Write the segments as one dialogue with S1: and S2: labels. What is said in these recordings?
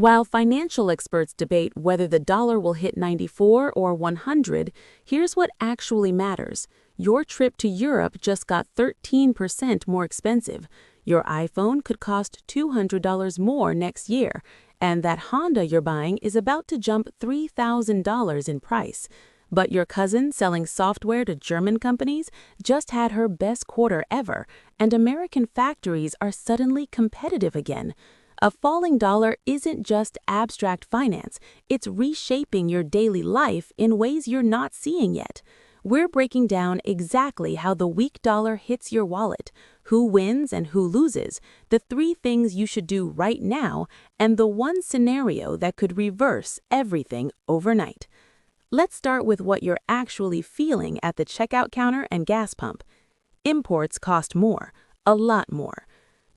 S1: While financial experts debate whether the dollar will hit 94 or 100, here's what actually matters. Your trip to Europe just got 13% more expensive. Your iPhone could cost $200 more next year, and that Honda you're buying is about to jump $3,000 in price. But your cousin selling software to German companies just had her best quarter ever, and American factories are suddenly competitive again. A falling dollar isn't just abstract finance, it's reshaping your daily life in ways you're not seeing yet. We're breaking down exactly how the weak dollar hits your wallet, who wins and who loses, the 3 things you should do right now, and the one scenario that could reverse everything overnight. Let's start with what you're actually feeling at the checkout counter and gas pump. Imports cost more, a lot more.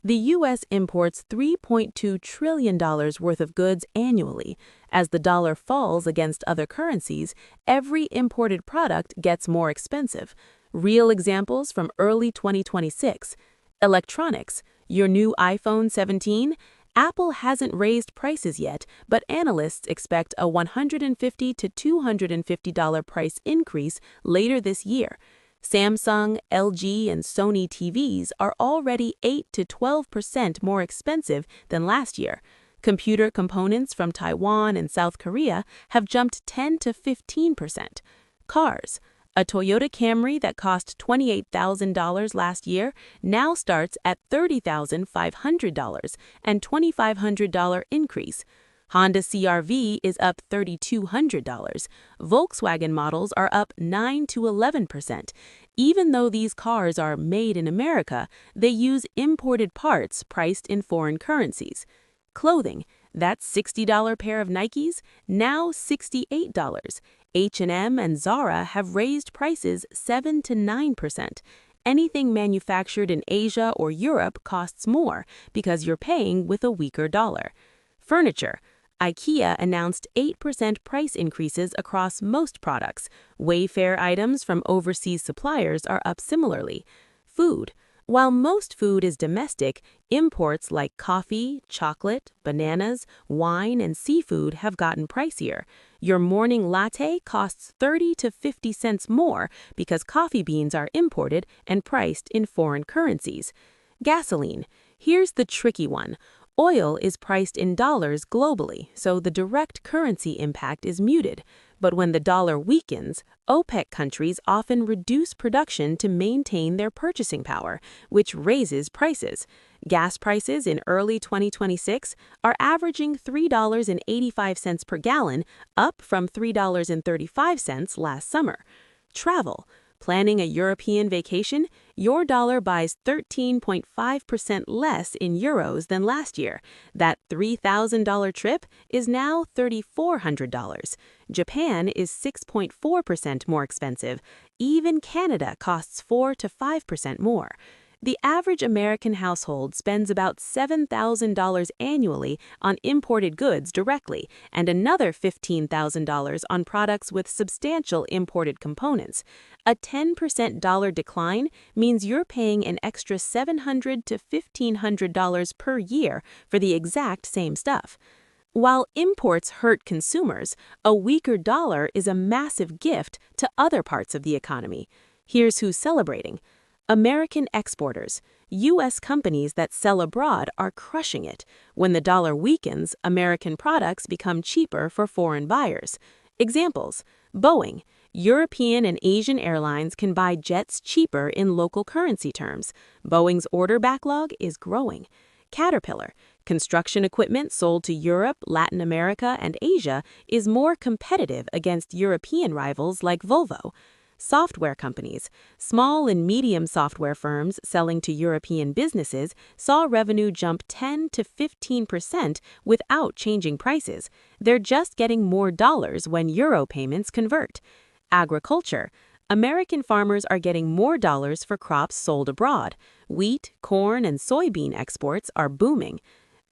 S1: The U.S. imports $3.2 trillion worth of goods annually. As the dollar falls against other currencies, every imported product gets more expensive. Real examples from early 2026. Electronics, your new iPhone 17? Apple hasn't raised prices yet, but analysts expect a $150 to $250 price increase later this year. Samsung, LG, and Sony TVs are already 8 to 12% more expensive than last year. Computer components from Taiwan and South Korea have jumped 10 to 15%. Cars. A Toyota Camry that cost $28,000 last year now starts at $30,500, and $2,500 increase. Honda CR-V is up $3,200. Volkswagen models are up 9 to 11%. Even though these cars are made in America, they use imported parts priced in foreign currencies. Clothing, that $60 pair of Nikes, now $68. H&M and Zara have raised prices 7 to 9%. Anything manufactured in Asia or Europe costs more because you're paying with a weaker dollar. Furniture. IKEA announced 8% price increases across most products. Wayfair items from overseas suppliers are up similarly. Food. While most food is domestic, imports like coffee, chocolate, bananas, wine, and seafood have gotten pricier. Your morning latte costs 30 to 50 cents more because coffee beans are imported and priced in foreign currencies. Gasoline. Here's the tricky one. Oil is priced in dollars globally, so the direct currency impact is muted. But when the dollar weakens, OPEC countries often reduce production to maintain their purchasing power, which raises prices. Gas prices in early 2026 are averaging $3.85 per gallon, up from $3.35 last summer. Travel. Planning a European vacation, your dollar buys 13.5% less in euros than last year. That $3,000 trip is now $3,400. Japan is 6.4% more expensive. Even Canada costs 4 to 5% more. The average American household spends about $7,000 annually on imported goods directly, and another $15,000 on products with substantial imported components. A 10% dollar decline means you're paying an extra $700 to $1,500 per year for the exact same stuff. While imports hurt consumers, a weaker dollar is a massive gift to other parts of the economy. Here's who's celebrating. American exporters. U.S. companies that sell abroad are crushing it. When the dollar weakens, American products become cheaper for foreign buyers. Examples. Boeing. European and Asian airlines can buy jets cheaper in local currency terms. Boeing's order backlog is growing. Caterpillar. Construction equipment sold to Europe, Latin America, and Asia is more competitive against European rivals like Volvo. Software companies. Small and medium software firms selling to European businesses saw revenue jump 10 to 15% without changing prices. They're just getting more dollars when euro payments convert. Agriculture. American farmers are getting more dollars for crops sold abroad. Wheat, corn, and soybean exports are booming.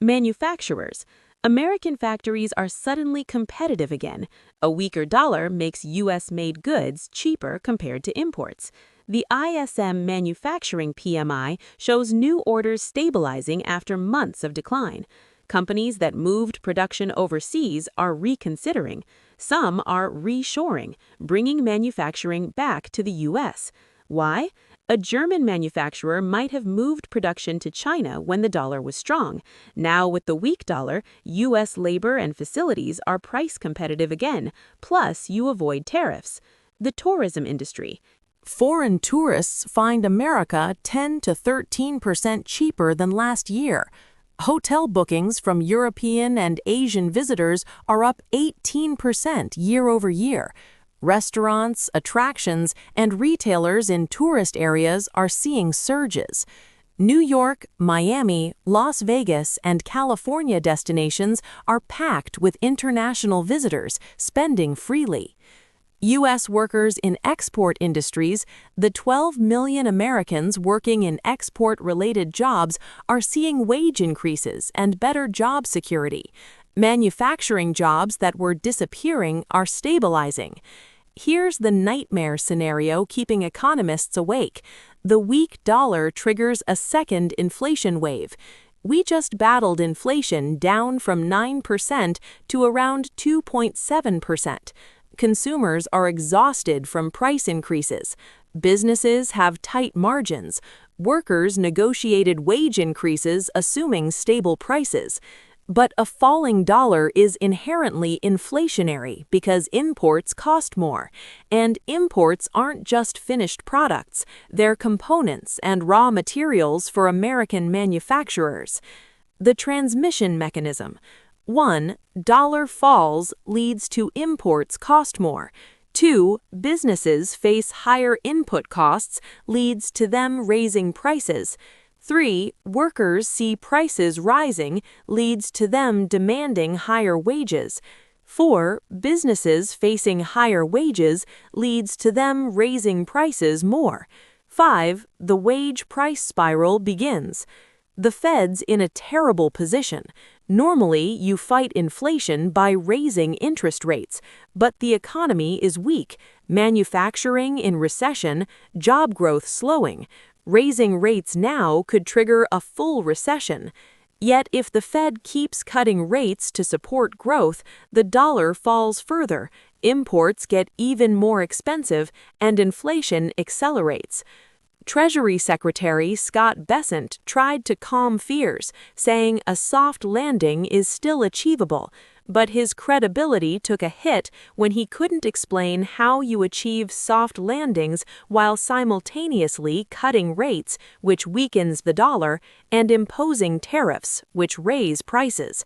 S1: Manufacturers. American factories are suddenly competitive again. A weaker dollar makes U.S.-made goods cheaper compared to imports. The ISM Manufacturing PMI shows new orders stabilizing after months of decline. Companies that moved production overseas are reconsidering. Some are reshoring, bringing manufacturing back to the U.S. Why? A German manufacturer might have moved production to China when the dollar was strong. Now, with the weak dollar, U.S. labor and facilities are price competitive again, plus you avoid tariffs. The tourism industry. Foreign tourists find America 10 to 13% cheaper than last year. Hotel bookings from European and Asian visitors are up 18% year over year. Restaurants, attractions, and retailers in tourist areas are seeing surges. New York, Miami, Las Vegas, and California destinations are packed with international visitors spending freely. U.S. workers in export industries, the 12 million Americans working in export-related jobs, are seeing wage increases and better job security. Manufacturing jobs that were disappearing are stabilizing. Here's the nightmare scenario keeping economists awake. The weak dollar triggers a second inflation wave. We just battled inflation down from 9% to around 2.7%. Consumers are exhausted from price increases. Businesses have tight margins. Workers negotiated wage increases assuming stable prices. But a falling dollar is inherently inflationary because imports cost more. And imports aren't just finished products, they're components and raw materials for American manufacturers. The transmission mechanism. 1. Dollar falls leads to imports cost more. 2. Businesses face higher input costs leads to them raising prices. 3. Workers see prices rising leads to them demanding higher wages. 4. Businesses facing higher wages leads to them raising prices more. 5. The wage price spiral begins. The Fed's in a terrible position. Normally, you fight inflation by raising interest rates, but the economy is weak, manufacturing in recession, job growth slowing. Raising rates now could trigger a full recession. Yet if the Fed keeps cutting rates to support growth, the dollar falls further, imports get even more expensive, and inflation accelerates. Treasury Secretary Scott Bessent tried to calm fears, saying a soft landing is still achievable, but his credibility took a hit when he couldn't explain how you achieve soft landings while simultaneously cutting rates, which weakens the dollar, and imposing tariffs, which raise prices.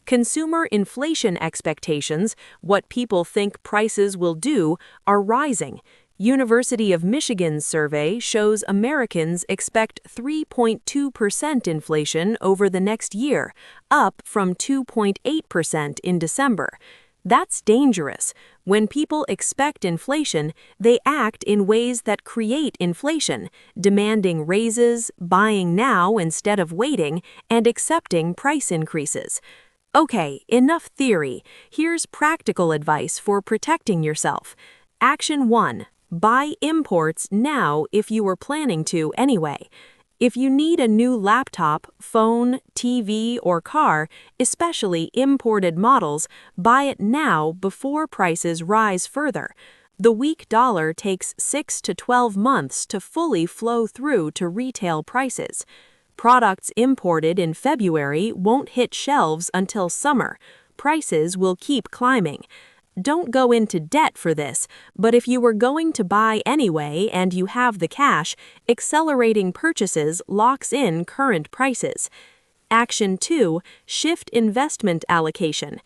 S1: Consumer inflation expectations, what people think prices will do, are rising. University of Michigan's survey shows Americans expect 3.2% inflation over the next year, up from 2.8% in December. That's dangerous. When people expect inflation, they act in ways that create inflation, demanding raises, buying now instead of waiting, and accepting price increases. Okay, enough theory. Here's practical advice for protecting yourself. Action 1. Buy imports now if you were planning to anyway. If you need a new laptop, phone, TV, or car, especially imported models, buy it now before prices rise further. The weak dollar takes 6 to 12 months to fully flow through to retail prices. Products imported in February won't hit shelves until summer. Prices will keep climbing. Don't go into debt for this, but if you were going to buy anyway and you have the cash, accelerating purchases locks in current prices. Action 2. Shift investment allocation.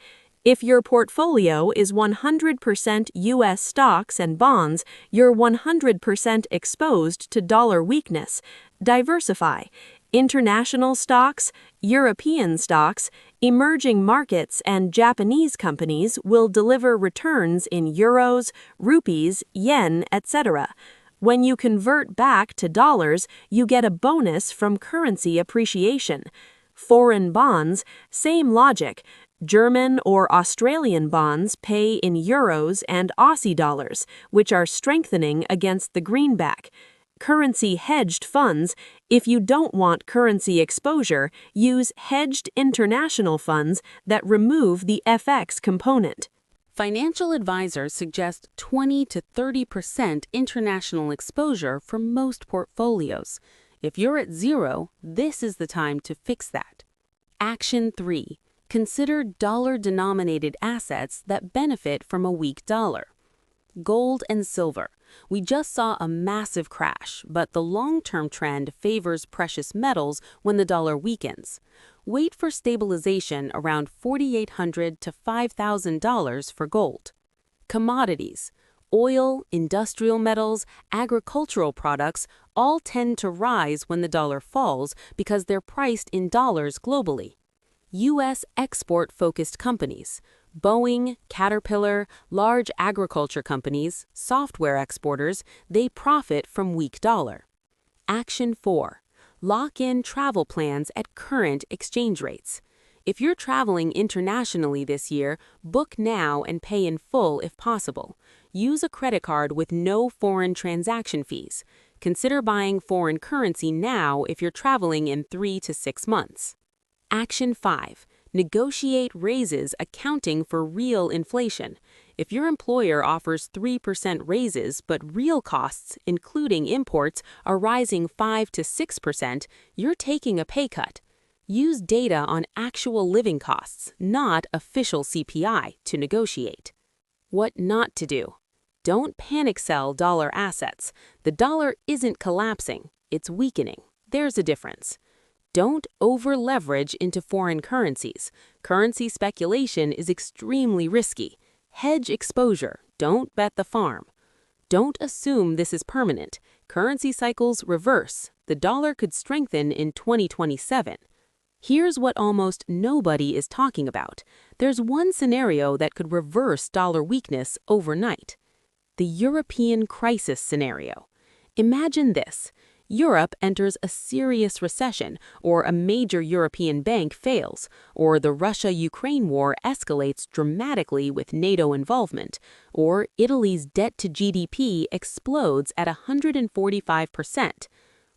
S1: If your portfolio is 100% U.S. stocks and bonds, you're 100% exposed to dollar weakness. Diversify. International stocks, European stocks, emerging markets, and Japanese companies will deliver returns in euros, rupees, yen, etc. When you convert back to dollars, you get a bonus from currency appreciation. Foreign bonds, same logic. German or Australian bonds pay in euros and Aussie dollars, which are strengthening against the greenback.
S2: currency hedged funds. If you don't want currency exposure, use hedged international funds that remove the FX component.
S1: Financial advisors suggest 20 to 30% international exposure for most portfolios. If you're at zero, this is the time to fix that. Action 3. Consider dollar-denominated assets that benefit from a weak dollar. Gold and silver. We just saw a massive crash, but the long-term trend favors precious metals when the dollar weakens. Wait for stabilization around $4,800 to $5,000 for gold. Commodities. Oil, industrial metals, agricultural products all tend to rise when the dollar falls because they're priced in dollars globally. U.S. export-focused companies. Boeing, Caterpillar, large agriculture companies, software exporters, they profit from weak dollar. Action 4. Lock in travel plans at current exchange rates. If you're traveling internationally this year, book now and pay in full if possible. Use a credit card with no foreign transaction fees. Consider buying foreign currency now if you're traveling in 3 to 6 months. Action 5. Negotiate raises accounting for real inflation. If your employer offers 3% raises but real costs, including imports, are rising 5 to 6%, you're taking a pay cut. Use data on actual living costs, not official CPI, to negotiate. What not to do. Don't panic sell dollar assets. The dollar isn't collapsing, it's weakening. There's a difference. Don't over-leverage into foreign currencies. Currency speculation is extremely risky. Hedge exposure. Don't bet the farm. Don't assume this is permanent. Currency cycles reverse. The dollar could strengthen in 2027. Here's what almost nobody is talking about. There's one scenario that could reverse dollar weakness overnight. The European crisis scenario. Imagine this. Europe enters a serious recession, or a major European bank fails, or the Russia-Ukraine war escalates dramatically with NATO involvement, or Italy's debt to GDP explodes at 145%.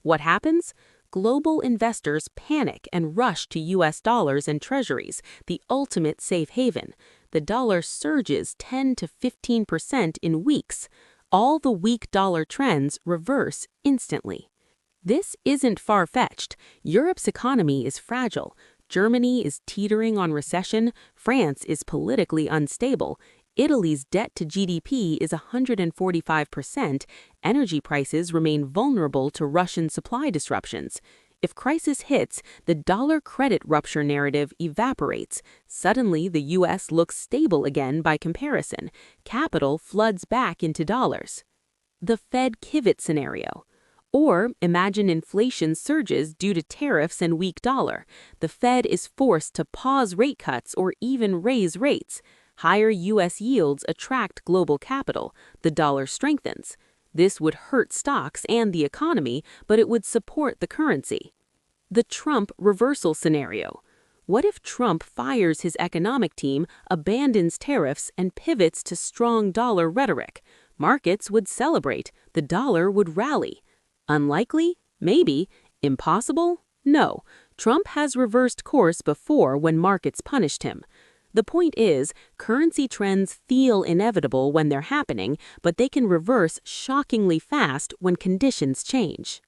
S1: What happens? Global investors panic and rush to US dollars and treasuries, the ultimate safe haven. The dollar surges 10 to 15% in weeks. All the weak dollar trends reverse instantly. This isn't far-fetched. Europe's economy is fragile. Germany is teetering on recession. France is politically unstable. Italy's debt to GDP is 145%. Energy prices remain vulnerable to Russian supply disruptions. If crisis hits, the dollar credit rupture narrative evaporates. Suddenly, the U.S. looks stable again by comparison. Capital floods back into dollars. The Fed pivot scenario. Or imagine inflation surges due to tariffs and weak dollar. The Fed is forced to pause rate cuts or even raise rates. Higher U.S. yields attract global capital. The dollar strengthens. This would hurt stocks and the economy, but it would support the currency. The Trump reversal scenario. What if Trump fires his economic team, abandons tariffs, and pivots to strong dollar rhetoric? Markets would celebrate. The dollar would rally. Unlikely? Maybe. Impossible? No. Trump has reversed course before when markets punished him. The point is, currency trends feel inevitable when they're happening, but they can reverse shockingly fast when conditions change.